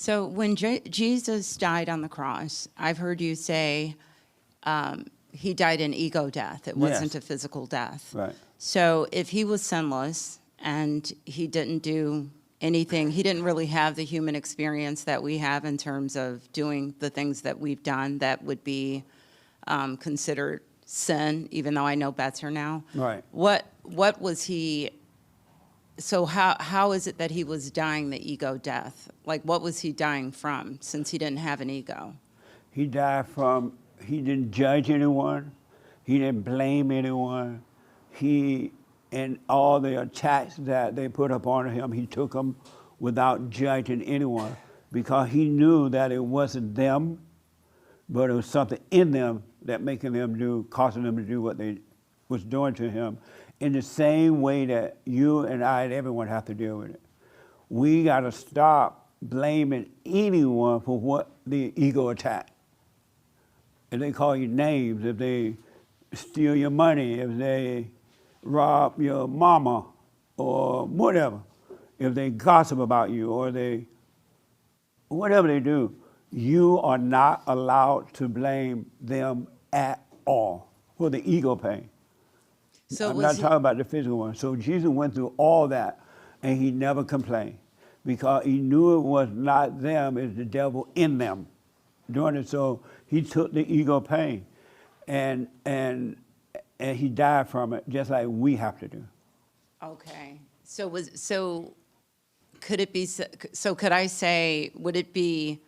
So when Jesus died on the cross, I've heard you say he died an ego death. It wasn't a physical death. Right. So if he was sinless and he didn't do anything, he didn't really have the human experience that we have in terms of doing the things that we've done that would be considered sin, even though I know better now. Right. What was he? So how is it that he was dying the ego death? Like, what was he dying from, since he didn't have an ego? He died from, he didn't judge anyone. He didn't blame anyone. And all the attacks that they put upon him, he took them without judging anyone, because he knew that it wasn't them, but it was something in them that causing them to do what they was doing to him, in the same way that you and I and everyone have to deal with it. We got to stop blaming anyone for what the ego attack. If they call you names, if they steal your money, if they rob your mama or whatever, if they gossip about you or whatever they do, you are not allowed to blame them at all for the ego pain. So I'm not talking about the physical one. So Jesus went through all that, and he never complained, because he knew it was not them, it's the devil in them doing it. So he took the ego pain, and he died from it, just like we have to do. Okay. Could it be? So could I say? Would it be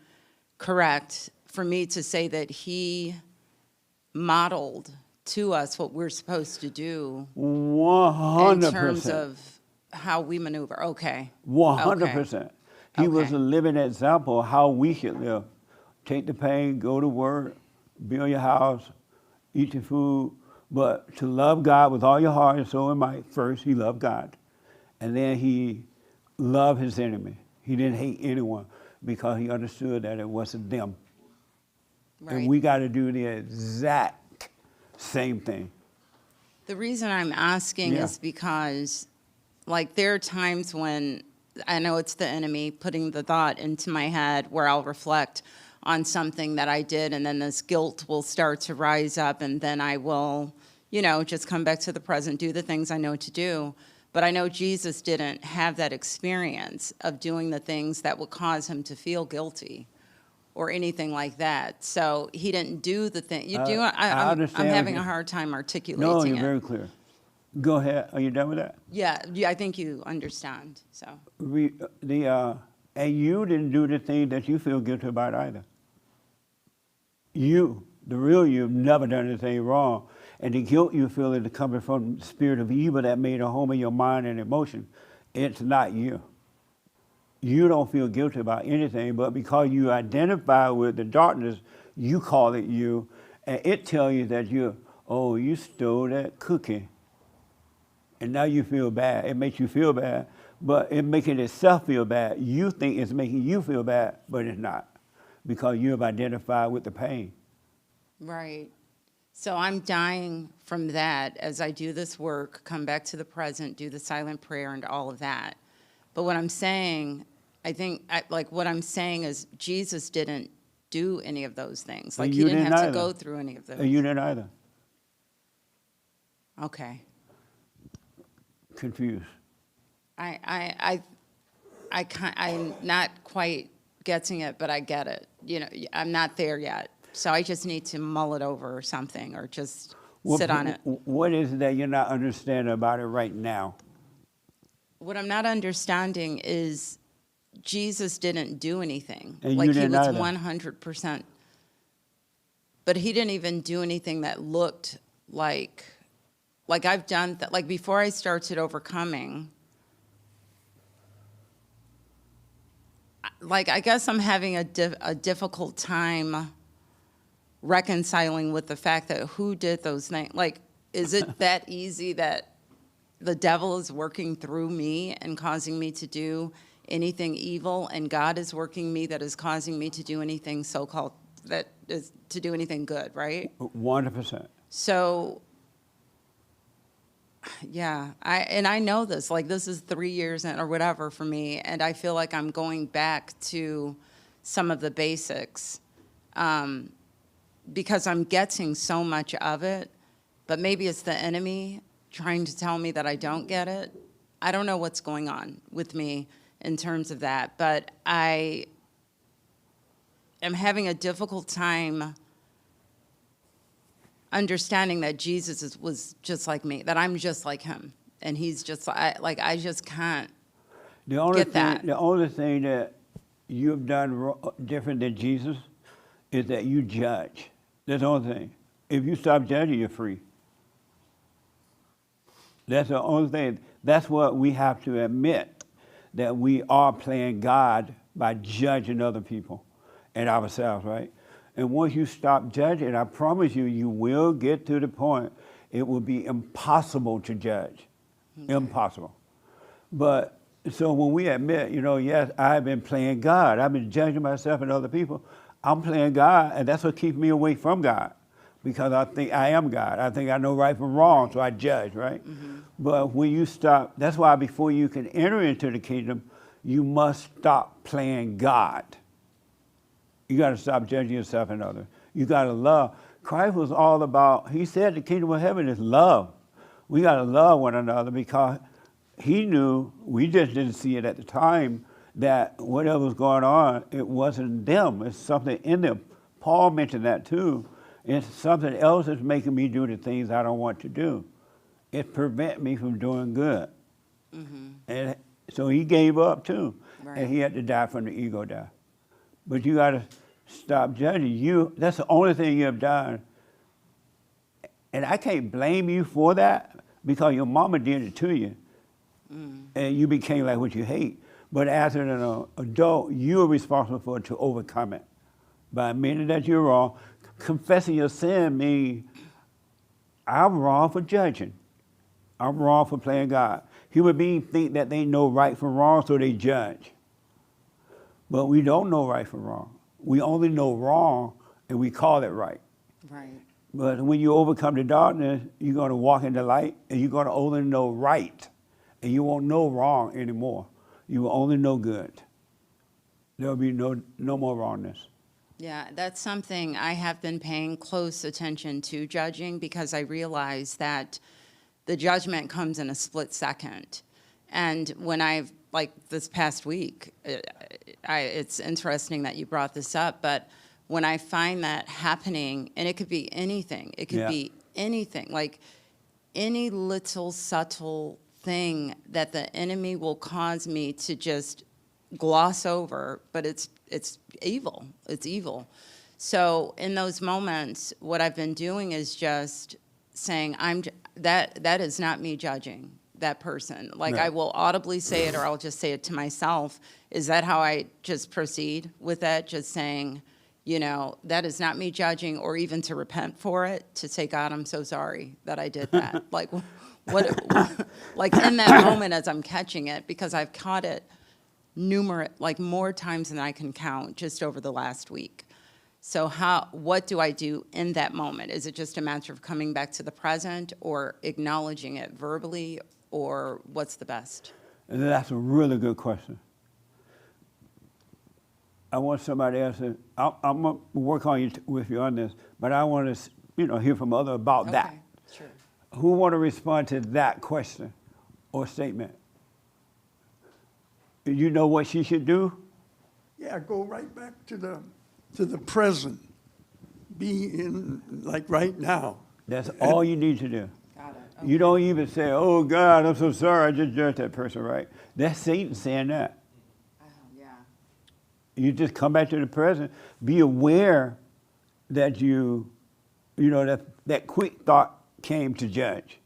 correct for me to say that he modeled to us what we're supposed to do 100%. in terms of how we maneuver? Okay. 100%. He was Okay. a living example of how we should live. Take the pain, go to work, build your house, eat your food, but to love God with all your heart and soul and might. First, he loved God. And then he loved his enemy. He didn't hate anyone, because he understood that it wasn't them. Right. And we got to do the exact same thing. The reason I'm asking is because, like, there are times when I know it's the enemy putting the thought into my head where I'll reflect on something that I did, and then this guilt will start to rise up, and then I will, just come back to the present, do the things I know to do. But I know Jesus didn't have that experience of doing the things that would cause him to feel guilty or anything like that. So he didn't do the thing. I'm having a hard time articulating it. No, you're very clear. Go ahead. Are you done with that? Yeah, I think you understand. So and you didn't do the thing that you feel guilty about either. You, the real you, have never done anything wrong. And the guilt you feel is coming from the spirit of evil that made a home in your mind and emotion. It's not you. You don't feel guilty about anything, but because you identify with the darkness, you call it you, and it tells you that you stole that cookie. And now you feel bad. It makes you feel bad, but it's making itself feel bad. You think it's making you feel bad, but it's not, because you have identified with the pain. right. So I'm dying from that as I do this work, come back to the present, do the silent prayer and all of that. But what I'm saying, what I'm saying is Jesus didn't do any of those things. Like, he didn't have to go through any of those. And you didn't either. Okay. Confused. I'm not quite getting it, but I get it. I'm not there yet. So I just need to mull it over or something, or just sit on it. What is it that you're not understanding about it right now? What I'm not understanding is Jesus didn't do anything. And like, you he didn't was either. 100%. But he didn't even do anything that looked like I've done that. Like, before I started overcoming, I guess I'm having a difficult time reconciling with the fact that who did those things. Like, is it that easy that the devil is working through me and causing me to do anything evil, and God is working me that is causing me to do anything so-called that is to do anything good, right? 100%. So, yeah, I know this. Like, this is 3 years or whatever for me, and I feel like I'm going back to some of the basics, because I'm getting so much of it, but maybe it's the enemy trying to tell me that I don't get it. I don't know what's going on with me in terms of that, but I am having a difficult time understanding that Jesus was just like me, that I'm just like him, and he's just I just can't get that. The only thing that you've done different than Jesus is that you judge. That's the only thing. If you stop judging, you're free. That's the only thing. That's what we have to admit, that we are playing God by judging other people and ourselves, right? And once you stop judging, I promise you, you will get to the point it will be impossible to judge. Okay. Impossible. But so when we admit, yes, I've been playing God. I've been judging myself and other people. I'm playing God, and that's what keeps me away from God, because I think I am God. I think I know right from wrong, so I judge, right? Mm-hmm. But when you stop, that's why before you can enter into the kingdom, you must stop playing God. You got to stop judging yourself and others. You got to love. Christ was all about, he said the kingdom of heaven is love. We got to love one another, because he knew, we just didn't see it at the time, that whatever was going on, it wasn't them. It's something in them. Paul mentioned that too. It's something else that's making me do the things I don't want to do. It prevents me from doing good. Mm-hmm. And so he gave up too. Right. And he had to die from the ego death. But you got to stop judging. That's the only thing you have done. And I can't blame you for that, because your mama did it to you. Mm. And you became like what you hate. But as an adult, you are responsible for it to overcome it. By admitting that you're wrong, confessing your sin means I'm wrong for judging. I'm wrong for playing God. Human beings think that they know right from wrong, so they judge. But we don't know right from wrong. We only know wrong, and we call it right. Right. But when you overcome the darkness, you're going to walk in the light, and you're going to only know right, and you won't know wrong anymore. You will only know good. There will be no more wrongness. Yeah, that's something I have been paying close attention to, judging, because I realize that the judgment comes in a split second. And when like this past week, it's interesting that you brought this up, but when I find that happening, and it could be anything, be anything, like any little subtle thing that the enemy will cause me to just gloss over, but it's evil. It's evil. So in those moments, what I've been doing is just saying, that is not me judging that person. Like, no. I will audibly say it, or I'll just say it to myself. Is that how I just proceed with that? Just saying, that is not me judging, or even to repent for it, to say, God, I'm so sorry that I did that. Like, like in that moment as I'm catching it, because I've caught it more times than I can count just over the last week. So what do I do in that moment? Is it just a matter of coming back to the present, or acknowledging it verbally, or what's the best? And that's a really good question. I want somebody else to, I'm going to work with you on this, but I want to hear from others about that. Sure. Who want to respond to that question or statement? You know what she should do? Yeah, go right back to the present. Be in, like, right now. That's all you need to do. Got it. Okay. You don't even say, oh, God, I'm so sorry, I just judged that person, right? That's Satan saying that. Yeah. You just come back to the present. Be aware that that quick thought came to judge.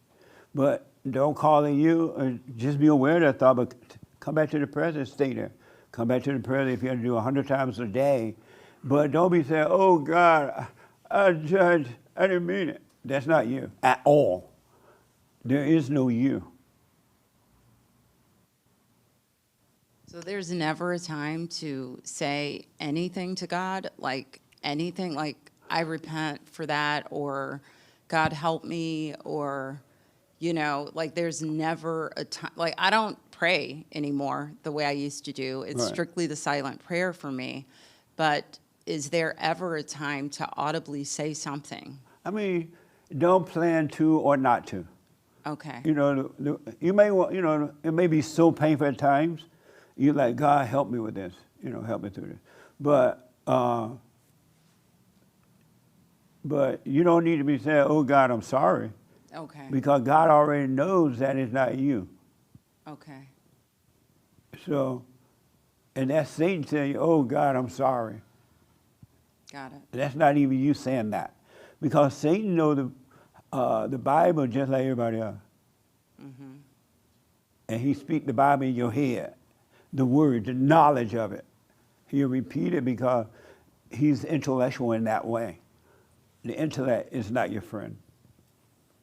But don't call it you. Just be aware of that thought, but come back to the present, stay there. Come back to the present if you have to do 100 times a day. But don't be saying, oh, God, I judged, I didn't mean it. That's not you at all. There is no you. So there's never a time to say anything to God, like anything, like I repent for that, or God help me, or, like there's never a time, like I don't pray anymore the way I used to do. It's right. Strictly the silent prayer for me. but is there ever a time to audibly say something? I mean, don't plan to or not to. Okay. You know, you may want, you know, it may be so painful at times. You're like, God, help me with this. You know, help me through this. But you don't need to be saying, oh, God, I'm sorry. Okay. Because God already knows that it's not you. Okay. So, and that's Satan saying, oh, God, I'm sorry. Got it. That's not even you saying that. Because Satan knows the Bible just like everybody else. Mm-hmm. And he speaks the Bible in your head, the word, the knowledge of it. He'll repeat it because he's intellectual in that way. The intellect is not your friend.